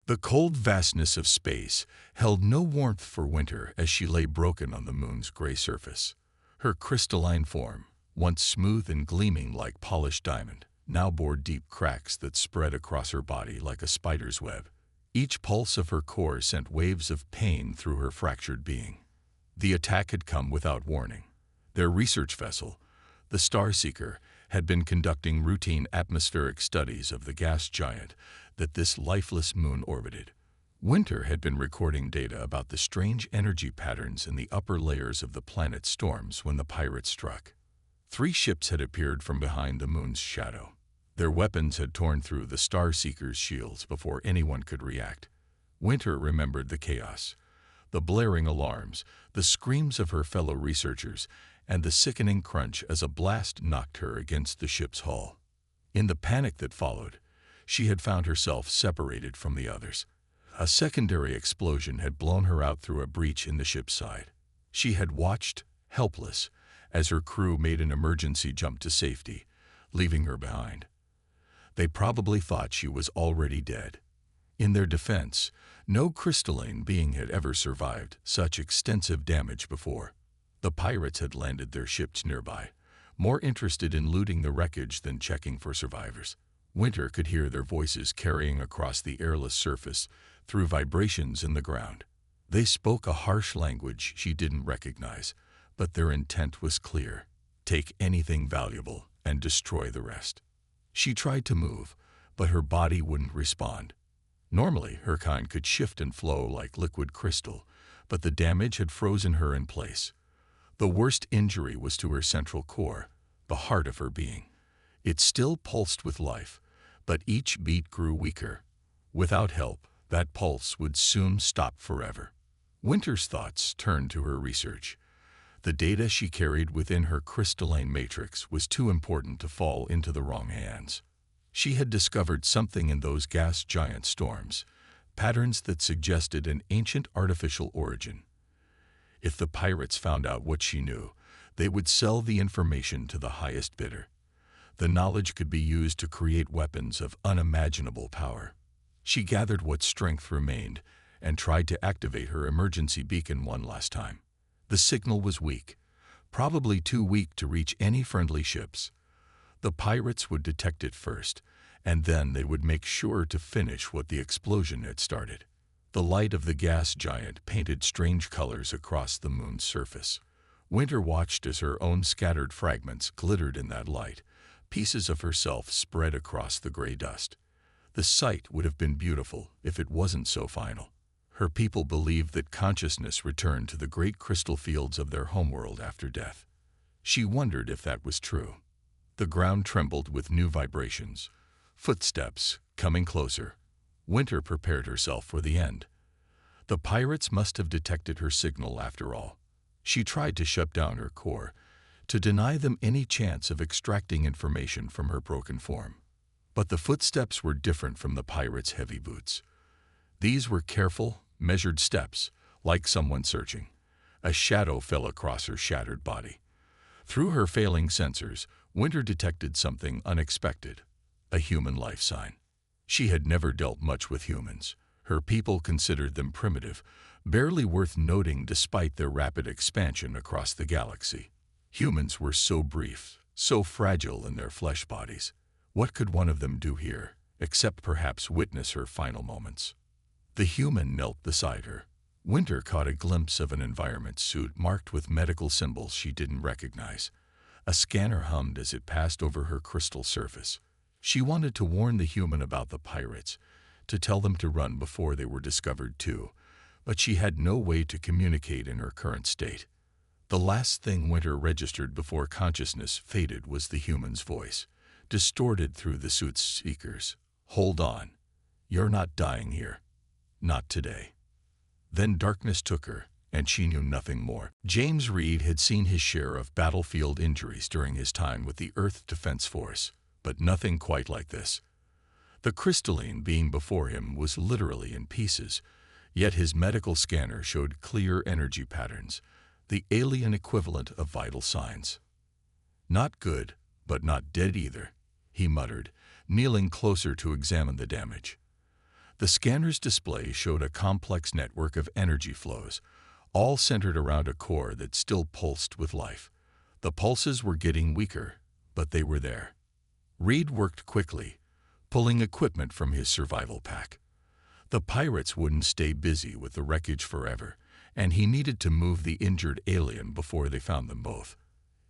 The cold vastness of space held no warmth for Winter as she lay broken on the moon's gray surface. Her crystalline form, once smooth and gleaming like polished diamond, now bore deep cracks that spread across her body like a spider's web. Each pulse of her core sent waves of pain through her fractured being. The attack had come without warning. Their research vessel, the Starseeker, had been conducting routine atmospheric studies of the gas giant that this lifeless moon orbited. Winter had been recording data about the strange energy patterns in the upper layers of the planet's storms when the pirates struck. 3 ships had appeared from behind the moon's shadow. Their weapons had torn through the Starseeker's shields before anyone could react. Winter remembered the chaos, the blaring alarms, the screams of her fellow researchers, and the sickening crunch as a blast knocked her against the ship's hull. In the panic that followed, she had found herself separated from the others. A secondary explosion had blown her out through a breach in the ship's side. She had watched, helpless, as her crew made an emergency jump to safety, leaving her behind. They probably thought she was already dead. In their defense, no crystalline being had ever survived such extensive damage before. The pirates had landed their ships nearby, more interested in looting the wreckage than checking for survivors. Winter could hear their voices carrying across the airless surface through vibrations in the ground. They spoke a harsh language she didn't recognize, but their intent was clear: take anything valuable and destroy the rest. She tried to move, but her body wouldn't respond. Normally, her kind could shift and flow like liquid crystal, but the damage had frozen her in place. The worst injury was to her central core, the heart of her being. It still pulsed with life, but each beat grew weaker. Without help, that pulse would soon stop forever. Winter's thoughts turned to her research. The data she carried within her crystalline matrix was too important to fall into the wrong hands. She had discovered something in those gas giant storms, patterns that suggested an ancient artificial origin. If the pirates found out what she knew, they would sell the information to the highest bidder. The knowledge could be used to create weapons of unimaginable power. She gathered what strength remained and tried to activate her emergency beacon one last time. The signal was weak, probably too weak to reach any friendly ships. The pirates would detect it first, and then they would make sure to finish what the explosion had started. The light of the gas giant painted strange colors across the moon's surface. Winter watched as her own scattered fragments glittered in that light, pieces of herself spread across the gray dust. The sight would have been beautiful if it wasn't so final. Her people believed that consciousness returned to the great crystal fields of their homeworld after death. She wondered if that was true. The ground trembled with new vibrations. Footsteps, coming closer. Winter prepared herself for the end. The pirates must have detected her signal after all. She tried to shut down her core, to deny them any chance of extracting information from her broken form. But the footsteps were different from the pirates' heavy boots. These were careful, measured steps, like someone searching. A shadow fell across her shattered body. Through her failing sensors, Winter detected something unexpected: a human life sign. She had never dealt much with humans. Her people considered them primitive, barely worth noting despite their rapid expansion across the galaxy. Humans were so brief, so fragile in their flesh bodies. What could one of them do here, except perhaps witness her final moments? The human knelt beside her. Winter caught a glimpse of an environment suit marked with medical symbols she didn't recognize. A scanner hummed as it passed over her crystal surface. She wanted to warn the human about the pirates, to tell them to run before they were discovered too, but she had no way to communicate in her current state. The last thing Winter registered before consciousness faded was the human's voice, distorted through the suit's speakers. "Hold on. You're not dying here. Not today." Then darkness took her, and she knew nothing more. James Reed had seen his share of battlefield injuries during his time with the Earth Defense Force, but nothing quite like this. The crystalline being before him was literally in pieces, yet his medical scanner showed clear energy patterns, the alien equivalent of vital signs. "Not good, but not dead either," he muttered, kneeling closer to examine the damage. The scanner's display showed a complex network of energy flows, all centered around a core that still pulsed with life. The pulses were getting weaker, but they were there. Reed worked quickly, pulling equipment from his survival pack. The pirates wouldn't stay busy with the wreckage forever, and he needed to move the injured alien before they found them both.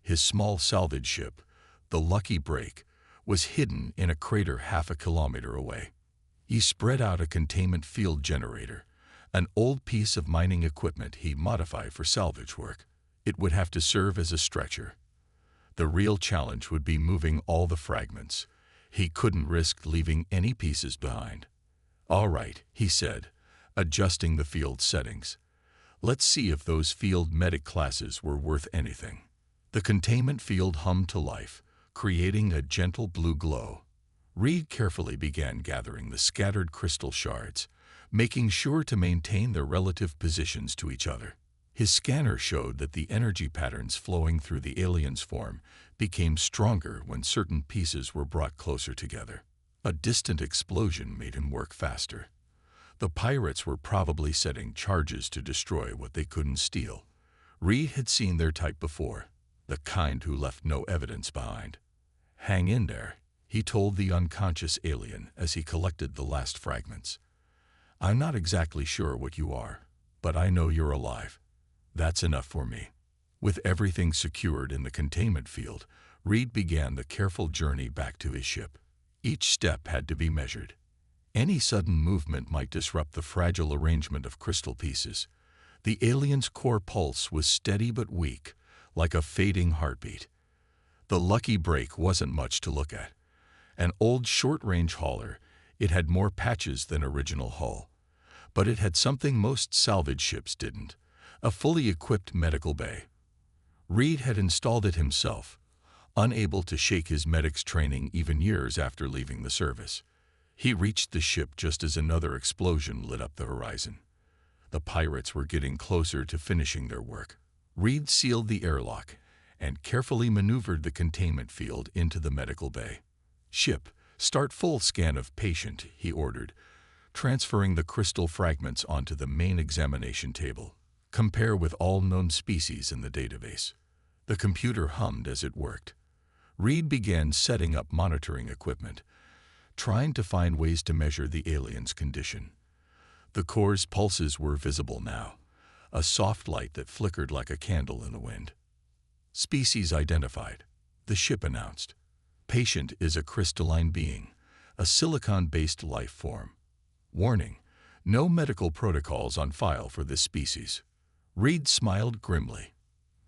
His small salvage ship, the Lucky Break, was hidden in a crater half a kilometer away. He spread out a containment field generator, an old piece of mining equipment he modified for salvage work. It would have to serve as a stretcher. The real challenge would be moving all the fragments. He couldn't risk leaving any pieces behind. "All right," he said, adjusting the field settings. "Let's see if those field medic classes were worth anything." The containment field hummed to life, creating a gentle blue glow. Reed carefully began gathering the scattered crystal shards, making sure to maintain their relative positions to each other. His scanner showed that the energy patterns flowing through the alien's form became stronger when certain pieces were brought closer together. A distant explosion made him work faster. The pirates were probably setting charges to destroy what they couldn't steal. Reed had seen their type before, the kind who left no evidence behind. "Hang in there," he told the unconscious alien as he collected the last fragments. "I'm not exactly sure what you are, but I know you're alive. That's enough for me." With everything secured in the containment field, Reed began the careful journey back to his ship. Each step had to be measured. Any sudden movement might disrupt the fragile arrangement of crystal pieces. The alien's core pulse was steady but weak, like a fading heartbeat. The Lucky Break wasn't much to look at. An old short-range hauler, it had more patches than original hull. But it had something most salvage ships didn't: a fully equipped medical bay. Reed had installed it himself, unable to shake his medic's training even years after leaving the service. He reached the ship just as another explosion lit up the horizon. The pirates were getting closer to finishing their work. Reed sealed the airlock and carefully maneuvered the containment field into the medical bay. "Ship, start full scan of patient," he ordered, transferring the crystal fragments onto the main examination table. "Compare with all known species in the database." The computer hummed as it worked. Reed began setting up monitoring equipment, trying to find ways to measure the alien's condition. The core's pulses were visible now, a soft light that flickered like a candle in the wind. "Species identified," the ship announced. "Patient is a crystalline being, a silicon-based life form. Warning: no medical protocols on file for this species." Reed smiled grimly.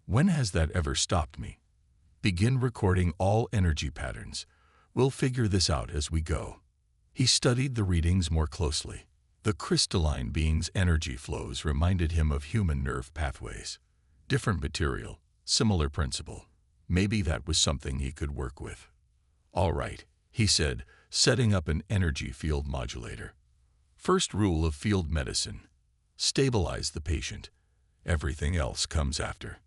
"When has that ever stopped me? Begin recording all energy patterns. We'll figure this out as we go." He studied the readings more closely. The crystalline being's energy flows reminded him of human nerve pathways. Different material, similar principle. Maybe that was something he could work with. "All right," he said, setting up an energy field modulator. "First rule of field medicine: stabilize the patient. Everything else comes after."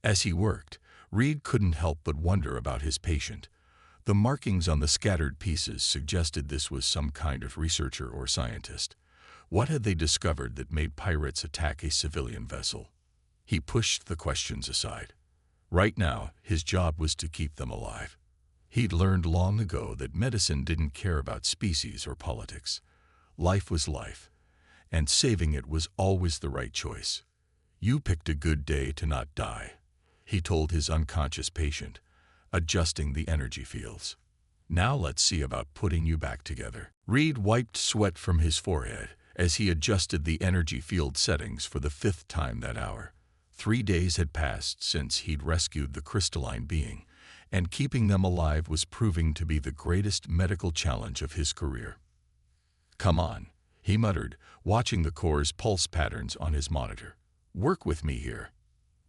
As he worked, Reed couldn't help but wonder about his patient. The markings on the scattered pieces suggested this was some kind of researcher or scientist. What had they discovered that made pirates attack a civilian vessel? He pushed the questions aside. Right now, his job was to keep them alive. He'd learned long ago that medicine didn't care about species or politics. Life was life, and saving it was always the right choice. "You picked a good day to not die," he told his unconscious patient, adjusting the energy fields. "Now let's see about putting you back together." Reed wiped sweat from his forehead as he adjusted the energy field settings for the 5th time that hour. 3 days had passed since he'd rescued the crystalline being, and keeping them alive was proving to be the greatest medical challenge of his career. "Come on," he muttered, watching the core's pulse patterns on his monitor. "Work with me here."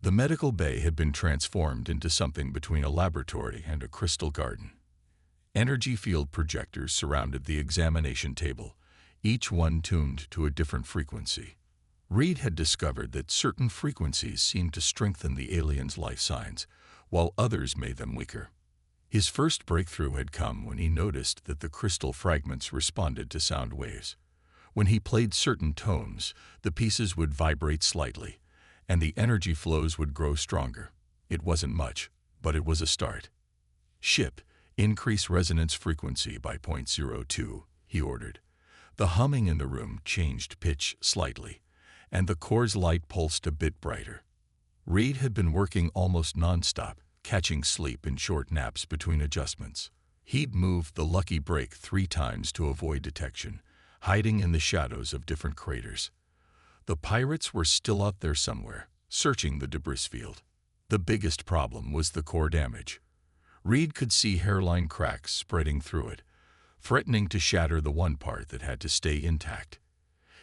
The medical bay had been transformed into something between a laboratory and a crystal garden. Energy field projectors surrounded the examination table, each one tuned to a different frequency. Reed had discovered that certain frequencies seemed to strengthen the alien's life signs, while others made them weaker. His first breakthrough had come when he noticed that the crystal fragments responded to sound waves. When he played certain tones, the pieces would vibrate slightly, and the energy flows would grow stronger. It wasn't much, but it was a start. "Ship, increase resonance frequency by 0.02, he ordered. The humming in the room changed pitch slightly, and the core's light pulsed a bit brighter. Reed had been working almost non-stop, catching sleep in short naps between adjustments. He'd moved the lucky break 3 times to avoid detection, hiding in the shadows of different craters. The pirates were still out there somewhere, searching the debris field. The biggest problem was the core damage. Reed could see hairline cracks spreading through it, threatening to shatter the one part that had to stay intact.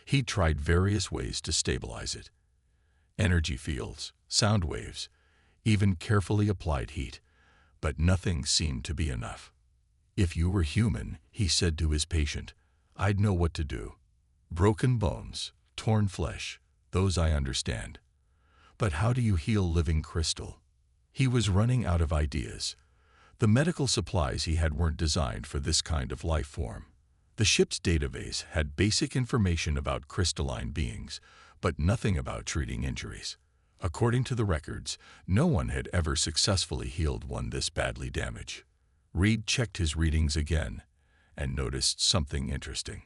He'd tried various ways to stabilize it. Energy fields, sound waves, even carefully applied heat, but nothing seemed to be enough. "If you were human," he said to his patient, "I'd know what to do. Broken bones, torn flesh, those I understand. But how do you heal living crystal?" He was running out of ideas. The medical supplies he had weren't designed for this kind of life form. The ship's database had basic information about crystalline beings, but nothing about treating injuries. According to the records, no one had ever successfully healed one this badly damaged. Reed checked his readings again and noticed something interesting.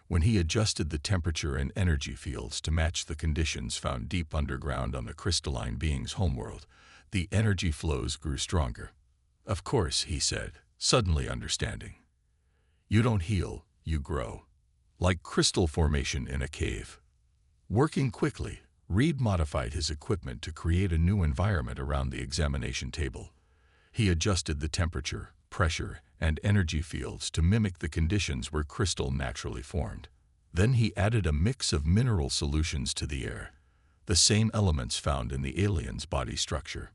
When he adjusted the temperature and energy fields to match the conditions found deep underground on the crystalline being's homeworld, the energy flows grew stronger. "Of course," he said, suddenly understanding. "You don't heal, you grow. Like crystal formation in a cave." Working quickly, Reed modified his equipment to create a new environment around the examination table. He adjusted the temperature, pressure, and energy fields to mimic the conditions where crystal naturally formed. Then he added a mix of mineral solutions to the air, the same elements found in the alien's body structure.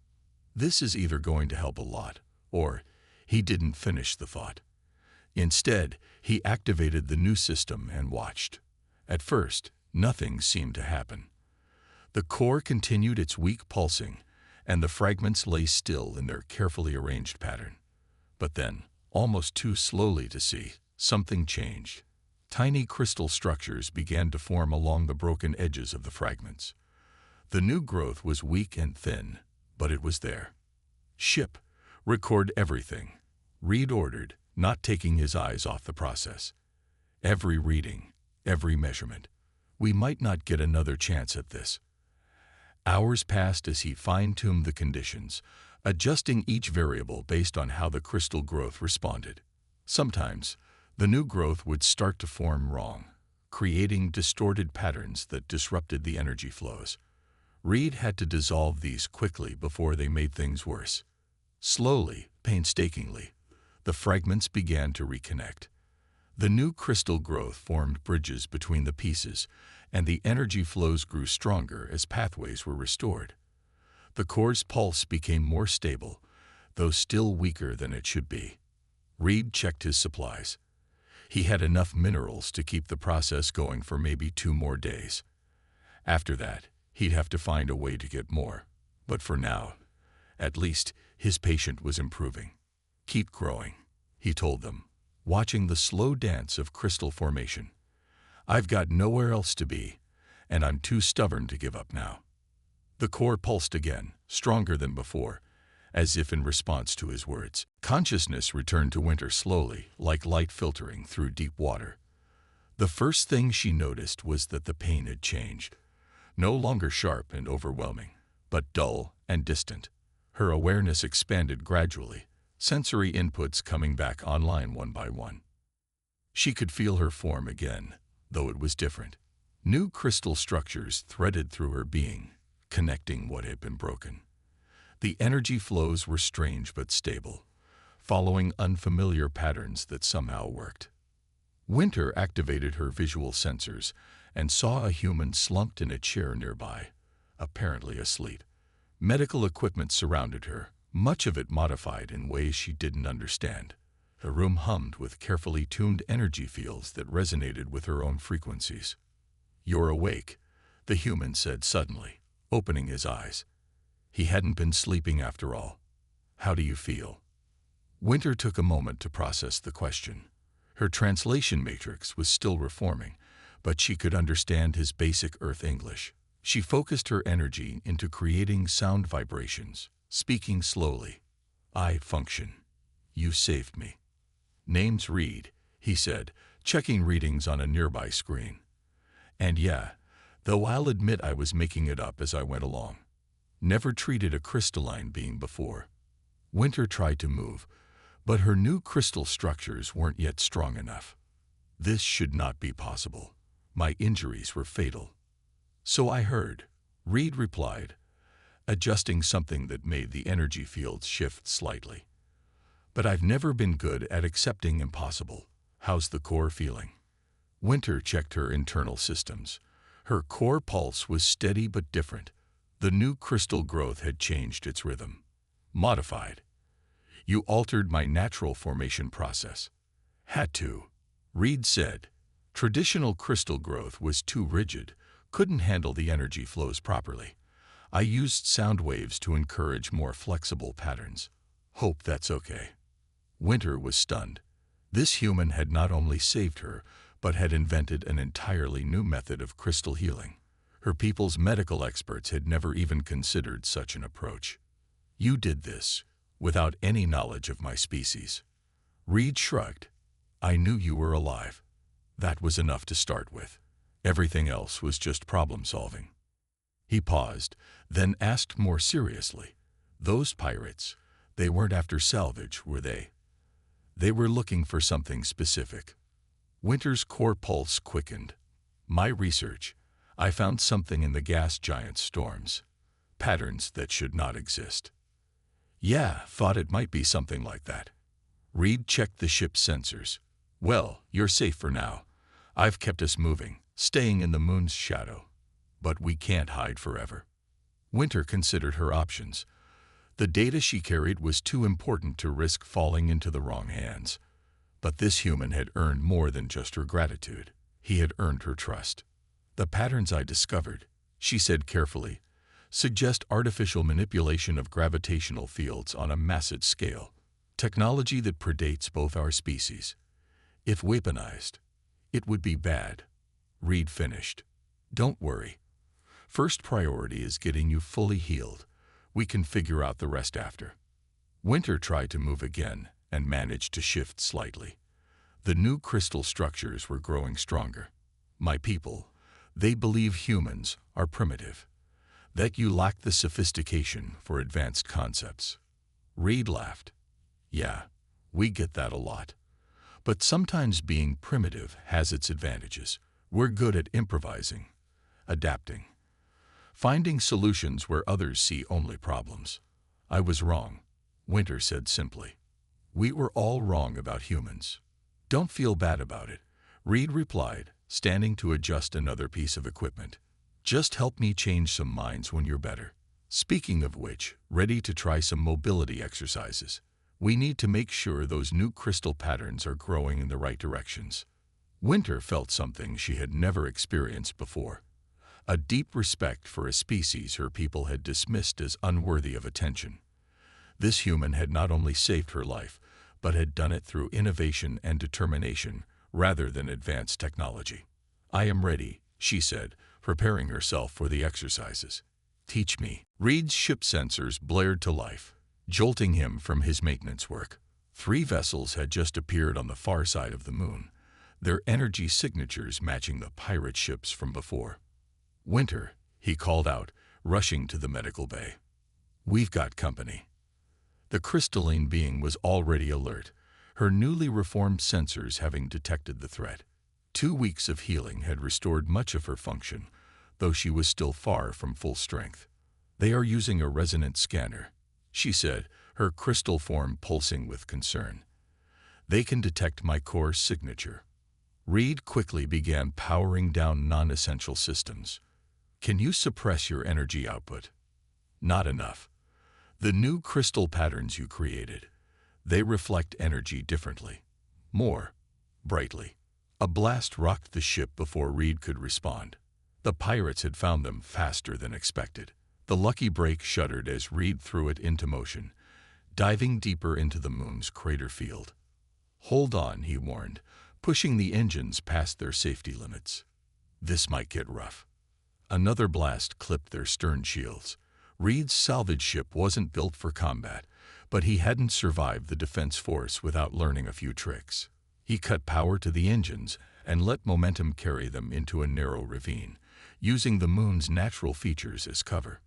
"This is either going to help a lot, or..." He didn't finish the thought. Instead, he activated the new system and watched. At first, nothing seemed to happen. The core continued its weak pulsing, and the fragments lay still in their carefully arranged pattern. But then, almost too slowly to see, something changed. Tiny crystal structures began to form along the broken edges of the fragments. The new growth was weak and thin, but it was there. "Ship, record everything," Reed ordered, not taking his eyes off the process. "Every reading, every measurement. We might not get another chance at this." Hours passed as he fine-tuned the conditions, adjusting each variable based on how the crystal growth responded. Sometimes, the new growth would start to form wrong, creating distorted patterns that disrupted the energy flows. Reed had to dissolve these quickly before they made things worse. Slowly, painstakingly, the fragments began to reconnect. The new crystal growth formed bridges between the pieces, and the energy flows grew stronger as pathways were restored. The core's pulse became more stable, though still weaker than it should be. Reed checked his supplies. He had enough minerals to keep the process going for maybe 2 more days. After that, he'd have to find a way to get more. But for now, at least, his patient was improving. "Keep growing," he told them, watching the slow dance of crystal formation. "I've got nowhere else to be, and I'm too stubborn to give up now." The core pulsed again, stronger than before, as if in response to his words. Consciousness returned to Winter slowly, like light filtering through deep water. The first thing she noticed was that the pain had changed. No longer sharp and overwhelming, but dull and distant. Her awareness expanded gradually, sensory inputs coming back online one by one. She could feel her form again, though it was different. New crystal structures threaded through her being, connecting what had been broken. The energy flows were strange but stable, following unfamiliar patterns that somehow worked. Winter activated her visual sensors and saw a human slumped in a chair nearby, apparently asleep. Medical equipment surrounded her, much of it modified in ways she didn't understand. The room hummed with carefully tuned energy fields that resonated with her own frequencies. "You're awake," the human said suddenly, opening his eyes. He hadn't been sleeping after all. "How do you feel?" Winter took a moment to process the question. Her translation matrix was still reforming, but she could understand his basic Earth English. She focused her energy into creating sound vibrations, speaking slowly. "I function. You saved me. Name's Reed," he said, checking readings on a nearby screen. "And yeah, though I'll admit I was making it up as I went along. Never treated a crystalline being before." Winter tried to move, but her new crystal structures weren't yet strong enough. "This should not be possible. My injuries were fatal." "So I heard," Reed replied, adjusting something that made the energy fields shift slightly. "But I've never been good at accepting impossible. How's the core feeling?" Winter checked her internal systems. Her core pulse was steady but different. The new crystal growth had changed its rhythm. "Modified. You altered my natural formation process." "Had to," Reed said. "Traditional crystal growth was too rigid, couldn't handle the energy flows properly. I used sound waves to encourage more flexible patterns. Hope that's okay." Winter was stunned. This human had not only saved her, but had invented an entirely new method of crystal healing. Her people's medical experts had never even considered such an approach. "You did this without any knowledge of my species." Reed shrugged. "I knew you were alive. That was enough to start with. Everything else was just problem solving." He paused, then asked more seriously, "Those pirates, they weren't after salvage, were they?" "They were looking for something specific." Winter's core pulse quickened. "My research, I found something in the gas giant's storms. Patterns that should not exist." "Yeah, thought it might be something like that." Reed checked the ship's sensors. "Well, you're safe for now. I've kept us moving, staying in the moon's shadow. But we can't hide forever." Winter considered her options. The data she carried was too important to risk falling into the wrong hands. But this human had earned more than just her gratitude. He had earned her trust. "The patterns I discovered," she said carefully, "suggest artificial manipulation of gravitational fields on a massive scale. Technology that predates both our species. If weaponized, it would be bad." Reed finished. "Don't worry. First priority is getting you fully healed. We can figure out the rest after." Winter tried to move again and managed to shift slightly. The new crystal structures were growing stronger. "My people, they believe humans are primitive, that you lack the sophistication for advanced concepts." Reed laughed. "Yeah, we get that a lot. But sometimes being primitive has its advantages. We're good at improvising, adapting, finding solutions where others see only problems." "I was wrong," Winter said simply. "We were all wrong about humans." "Don't feel bad about it," Reed replied, standing to adjust another piece of equipment. "Just help me change some minds when you're better. Speaking of which, ready to try some mobility exercises. We need to make sure those new crystal patterns are growing in the right directions." Winter felt something she had never experienced before. A deep respect for a species her people had dismissed as unworthy of attention. This human had not only saved her life, but had done it through innovation and determination rather than advanced technology. "I am ready," she said, preparing herself for the exercises. "Teach me." Reed's ship sensors blared to life, jolting him from his maintenance work. 3 vessels had just appeared on the far side of the moon, their energy signatures matching the pirate ships from before. "Winter," he called out, rushing to the medical bay. "We've got company." The crystalline being was already alert, her newly reformed sensors having detected the threat. 2 weeks of healing had restored much of her function, though she was still far from full strength. "They are using a resonance scanner," she said, her crystal form pulsing with concern. "They can detect my core signature." Reed quickly began powering down non-essential systems. "Can you suppress your energy output?" "Not enough. The new crystal patterns you created, they reflect energy differently. More brightly." A blast rocked the ship before Reed could respond. The pirates had found them faster than expected. The lucky break shuddered as Reed threw it into motion, diving deeper into the moon's crater field. "Hold on," he warned, pushing the engines past their safety limits. This might get rough. Another blast clipped their stern shields. Reed's salvage ship wasn't built for combat, but he hadn't survived the defense force without learning a few tricks. He cut power to the engines and let momentum carry them into a narrow ravine, using the moon's natural features as cover.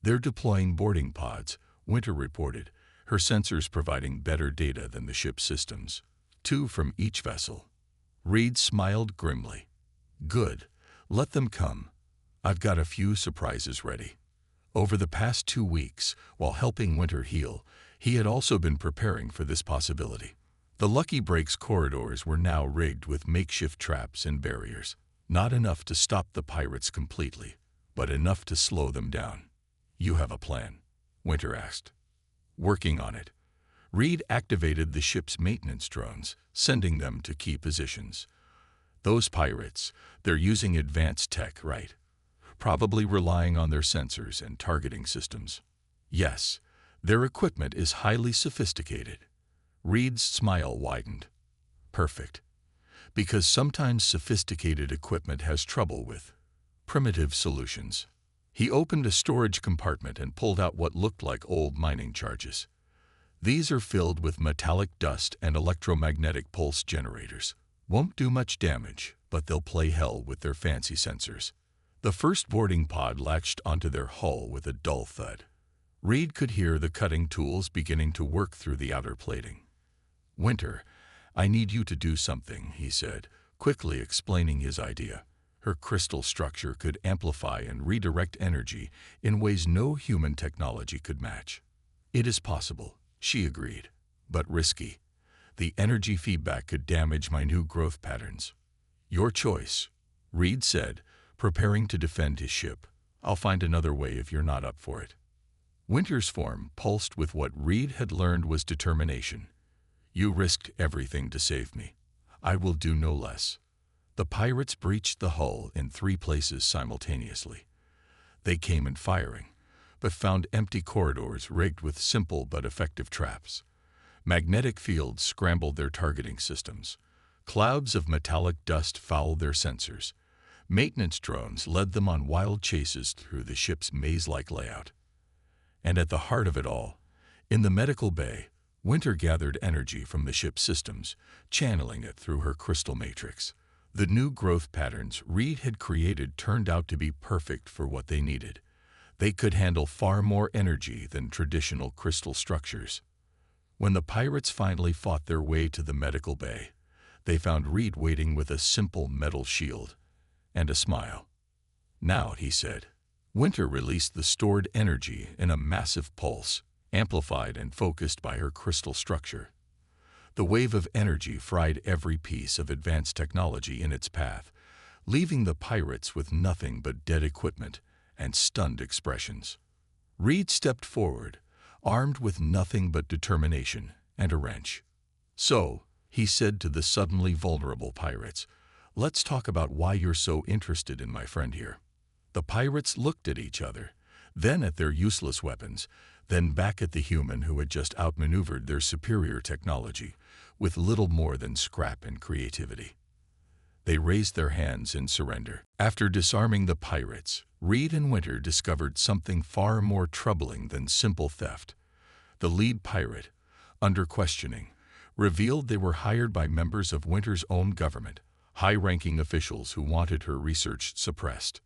"They're deploying boarding pods," Winter reported, her sensors providing better data than the ship's systems. 2 from each vessel. Reed smiled grimly. "Good. Let them come. I've got a few surprises ready." Over the past 2 weeks, while helping Winter heal, he had also been preparing for this possibility. The Lucky Break's corridors were now rigged with makeshift traps and barriers. Not enough to stop the pirates completely, but enough to slow them down. "You have a plan?" Winter asked. "Working on it." Reed activated the ship's maintenance drones, sending them to key positions. "Those pirates, they're using advanced tech, right? Probably relying on their sensors and targeting systems." "Yes, their equipment is highly sophisticated." Reed's smile widened. "Perfect. Because sometimes sophisticated equipment has trouble with primitive solutions." He opened a storage compartment and pulled out what looked like old mining charges. "These are filled with metallic dust and electromagnetic pulse generators. Won't do much damage, but they'll play hell with their fancy sensors." The first boarding pod latched onto their hull with a dull thud. Reed could hear the cutting tools beginning to work through the outer plating. "Winter, I need you to do something," he said, quickly explaining his idea. Her crystal structure could amplify and redirect energy in ways no human technology could match. "It is possible," she agreed, "but risky. The energy feedback could damage my new growth patterns." "Your choice," Reed said, preparing to defend his ship. "I'll find another way if you're not up for it." Winter's form pulsed with what Reed had learned was determination. "You risked everything to save me. I will do no less." The pirates breached the hull in 3 places simultaneously. They came in firing, but found empty corridors rigged with simple but effective traps. Magnetic fields scrambled their targeting systems. Clouds of metallic dust fouled their sensors. Maintenance drones led them on wild chases through the ship's maze-like layout. And at the heart of it all, in the medical bay, Winter gathered energy from the ship's systems, channeling it through her crystal matrix. The new growth patterns Reed had created turned out to be perfect for what they needed. They could handle far more energy than traditional crystal structures. When the pirates finally fought their way to the medical bay, they found Reed waiting with a simple metal shield and a smile. "Now," he said. Winter released the stored energy in a massive pulse, amplified and focused by her crystal structure. The wave of energy fried every piece of advanced technology in its path, leaving the pirates with nothing but dead equipment and stunned expressions. Reed stepped forward, armed with nothing but determination and a wrench. "So," he said to the suddenly vulnerable pirates, "let's talk about why you're so interested in my friend here." The pirates looked at each other, then at their useless weapons, then back at the human who had just outmaneuvered their superior technology with little more than scrap and creativity. They raised their hands in surrender. After disarming the pirates, Reed and Winter discovered something far more troubling than simple theft. The lead pirate, under questioning, revealed they were hired by members of Winter's own government, high-ranking officials who wanted her research suppressed.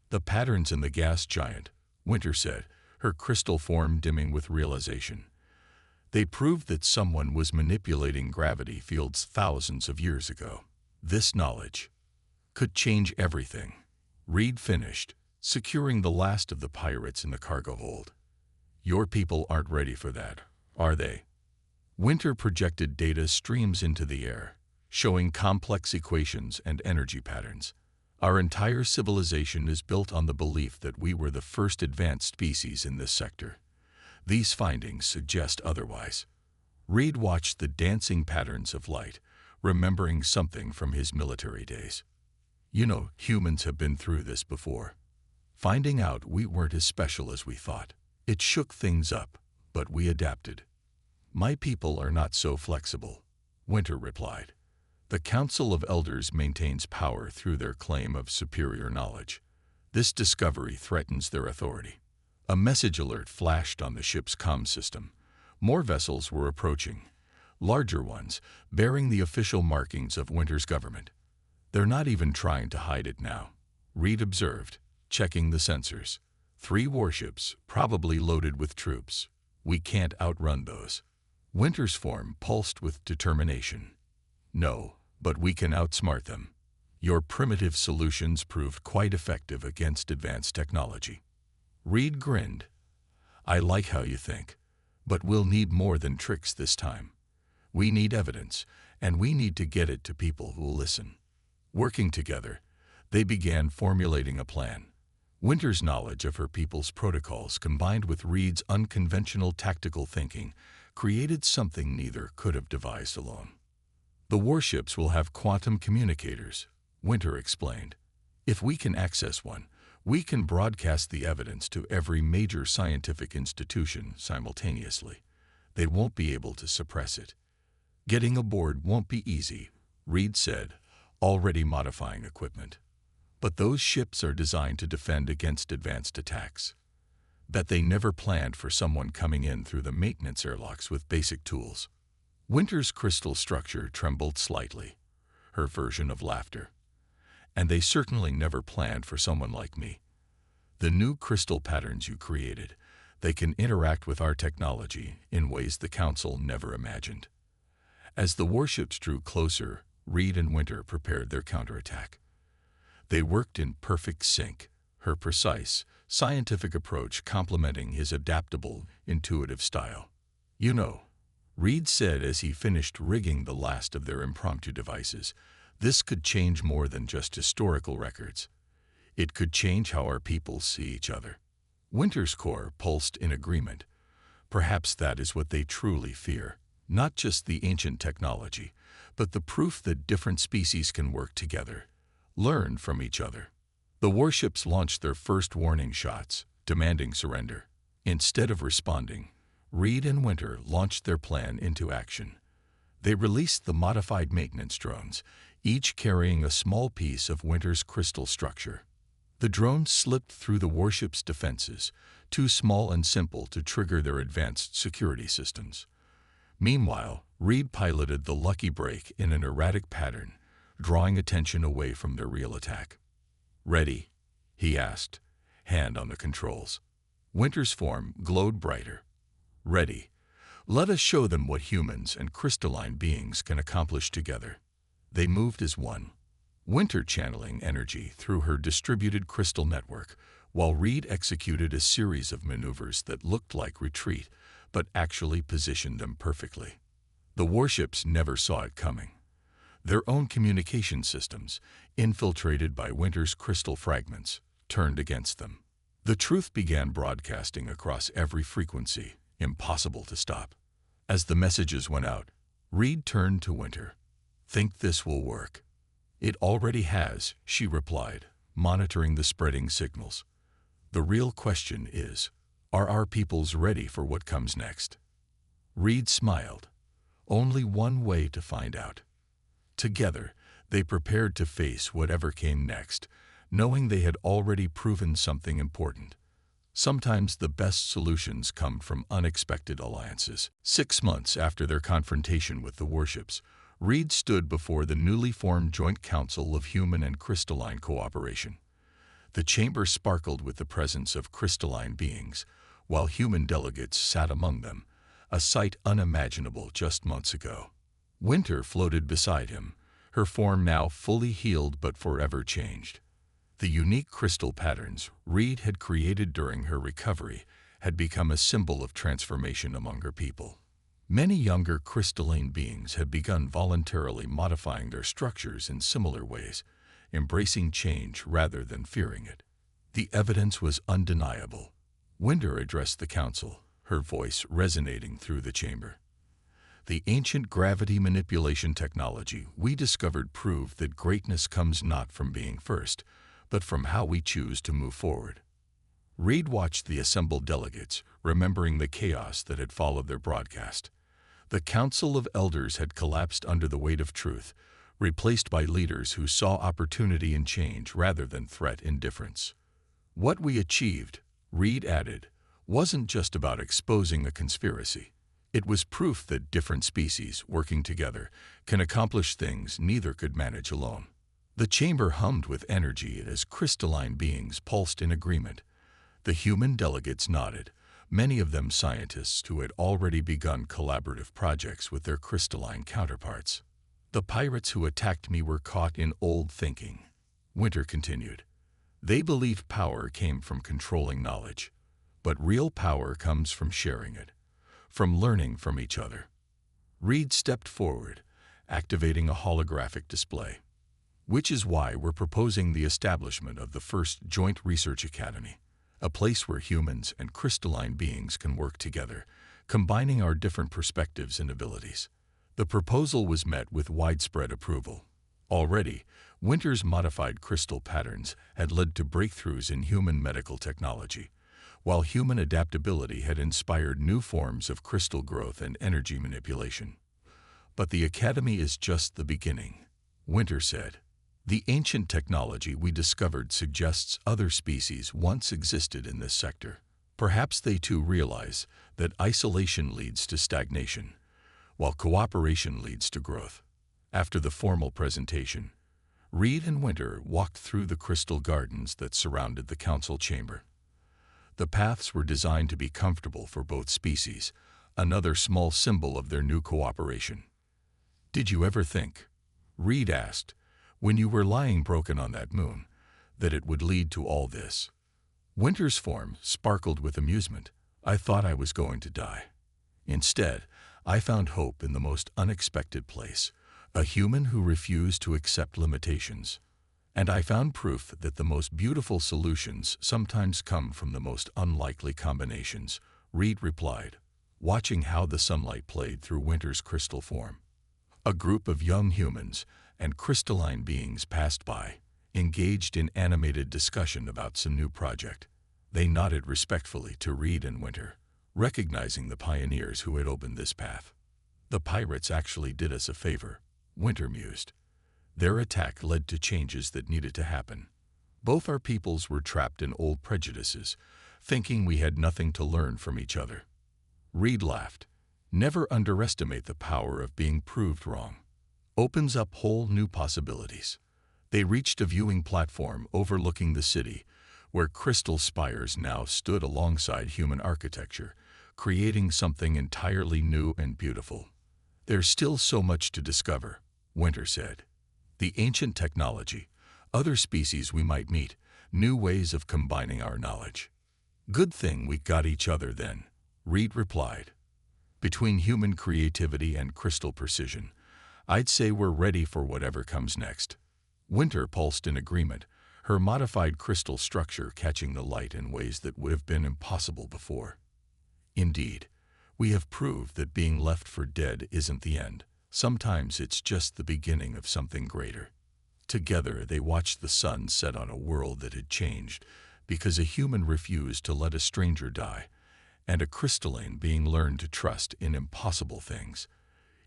"The patterns in the gas giant," Winter said, her crystal form dimming with realization. "They proved that someone was manipulating gravity fields thousands of years ago. This knowledge could change everything." Reed finished, securing the last of the pirates in the cargo hold. "Your people aren't ready for that, are they?" Winter projected data streams into the air, showing complex equations and energy patterns. "Our entire civilization is built on the belief that we were the first advanced species in this sector. These findings suggest otherwise." Reed watched the dancing patterns of light, remembering something from his military days. "You know, humans have been through this before. Finding out we weren't as special as we thought. It shook things up, but we adapted." "My people are not so flexible," Winter replied. The Council of Elders maintains power through their claim of superior knowledge. This discovery threatens their authority. A message alert flashed on the ship's comm system. More vessels were approaching, larger ones, bearing the official markings of Winter's government. They're not even trying to hide it now, Reed observed, checking the sensors. 3 warships, probably loaded with troops. We can't outrun those. Winter's form pulsed with determination. No, but we can outsmart them. Your primitive solutions proved quite effective against advanced technology. Reed grinned. I like how you think, but we'll need more than tricks this time. We need evidence, and we need to get it to people who'll listen. Working together, they began formulating a plan. Winter's knowledge of her people's protocols combined with Reed's unconventional tactical thinking created something neither could have devised alone. The warships will have quantum communicators, Winter explained. If we can access one, we can broadcast the evidence to every major scientific institution simultaneously. They won't be able to suppress it. Getting aboard won't be easy, Reed said, already modifying equipment. But those ships are designed to defend against advanced attacks. Bet they never planned for someone coming in through the maintenance airlocks with basic tools. Winter's crystal structure trembled slightly, her version of laughter. And they certainly never planned for someone like me. The new crystal patterns you created, they can interact with our technology in ways the Council never imagined. As the warships drew closer, Reed and Winter prepared their counterattack. They worked in perfect sync, her precise, scientific approach complementing his adaptable, intuitive style. You know, Reed said as he finished rigging the last of their impromptu devices, this could change more than just historical records. It could change how our people see each other. Winter's core pulsed in agreement. Perhaps that is what they truly fear, not just the ancient technology, but the proof that different species can work together, learn from each other. The warships launched their first warning shots, demanding surrender. Instead of responding, Reed and Winter launched their plan into action. They released the modified maintenance drones, each carrying a small piece of Winter's crystal structure. The drones slipped through the warship's defenses, too small and simple to trigger their advanced security systems. Meanwhile, Reed piloted the lucky break in an erratic pattern, drawing attention away from their real attack. Ready? He asked, hand on the controls. Winter's form glowed brighter. Ready. Let us show them what humans and crystalline beings can accomplish together. They moved as one, Winter channeling energy through her distributed crystal network, while Reed executed a series of maneuvers that looked like retreat, but actually positioned them perfectly. The warships never saw it coming. Their own communication systems, infiltrated by Winter's crystal fragments, turned against them. The truth began broadcasting across every frequency, impossible to stop. As the messages went out, Reed turned to Winter. Think this will work? It already has, she replied, monitoring the spreading signals. The real question is, are our peoples ready for what comes next? Reed smiled. Only one way to find out. Together, they prepared to face whatever came next, knowing they had already proven something important. Sometimes the best solutions come from unexpected alliances. 6 months after their confrontation with the warships, Reed stood before the newly formed Joint Council of Human and Crystalline Cooperation. The chamber sparkled with the presence of crystalline beings, while human delegates sat among them, a sight unimaginable just months ago. Winter floated beside him, her form now fully healed but forever changed. The unique crystal patterns Reed had created during her recovery had become a symbol of transformation among her people. Many younger crystalline beings had begun voluntarily modifying their structures in similar ways, embracing change rather than fearing it. The evidence was undeniable. Winter addressed the council, her voice resonating through the chamber. The ancient gravity manipulation technology we discovered proved that greatness comes not from being first, but from how we choose to move forward. Reed watched the assembled delegates, remembering the chaos that had followed their broadcast. The Council of Elders had collapsed under the weight of truth, replaced by leaders who saw opportunity in change rather than threat indifference. What we achieved, Reed added, wasn't just about exposing a conspiracy. It was proof that different species, working together, can accomplish things neither could manage alone. The chamber hummed with energy as crystalline beings pulsed in agreement. The human delegates nodded, many of them scientists who had already begun collaborative projects with their crystalline counterparts. The pirates who attacked me were caught in old thinking, Winter continued. They believed power came from controlling knowledge, but real power comes from sharing it, from learning from each other. Reed stepped forward, activating a holographic display. Which is why we're proposing the establishment of the first Joint Research Academy, a place where humans and crystalline beings can work together, combining our different perspectives and abilities. The proposal was met with widespread approval. Already, Winter's modified crystal patterns had led to breakthroughs in human medical technology, while human adaptability had inspired new forms of crystal growth and energy manipulation. But the Academy is just the beginning, Winter said. The ancient technology we discovered suggests other species once existed in this sector. Perhaps they too realize that isolation leads to stagnation, while cooperation leads to growth. After the formal presentation, Reed and Winter walked through the crystal gardens that surrounded the council chamber. The paths were designed to be comfortable for both species, another small symbol of their new cooperation. "Did you ever think," Reed asked, "when you were lying broken on that moon, that it would lead to all this?" Winter's form sparkled with amusement. "I thought I was going to die. Instead, I found hope in the most unexpected place, a human who refused to accept limitations. And I found proof that the most beautiful solutions sometimes come from the most unlikely combinations," Reed replied, watching how the sunlight played through Winter's crystal form. A group of young humans and crystalline beings passed by, engaged in animated discussion about some new project. They nodded respectfully to Reed and Winter, recognizing the pioneers who had opened this path. "The pirates actually did us a favor," Winter mused. "Their attack led to changes that needed to happen. Both our peoples were trapped in old prejudices, thinking we had nothing to learn from each other." Reed laughed. "Never underestimate the power of being proved wrong. Opens up whole new possibilities." They reached a viewing platform overlooking the city, where crystal spires now stood alongside human architecture, creating something entirely new and beautiful. "There's still so much to discover," Winter said. "The ancient technology, other species we might meet, new ways of combining our knowledge." "Good thing we got each other then," Reed replied. "Between human creativity and crystal precision, I'd say we're ready for whatever comes next." Winter pulsed in agreement, her modified crystal structure catching the light in ways that would have been impossible before. "Indeed, we have proved that being left for dead isn't the end. Sometimes it's just the beginning of something greater." Together they watched the sun set on a world that had changed because a human refused to let a stranger die, and a crystalline being learned to trust in impossible things.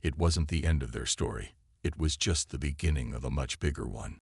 It wasn't the end of their story. It was just the beginning of a much bigger one.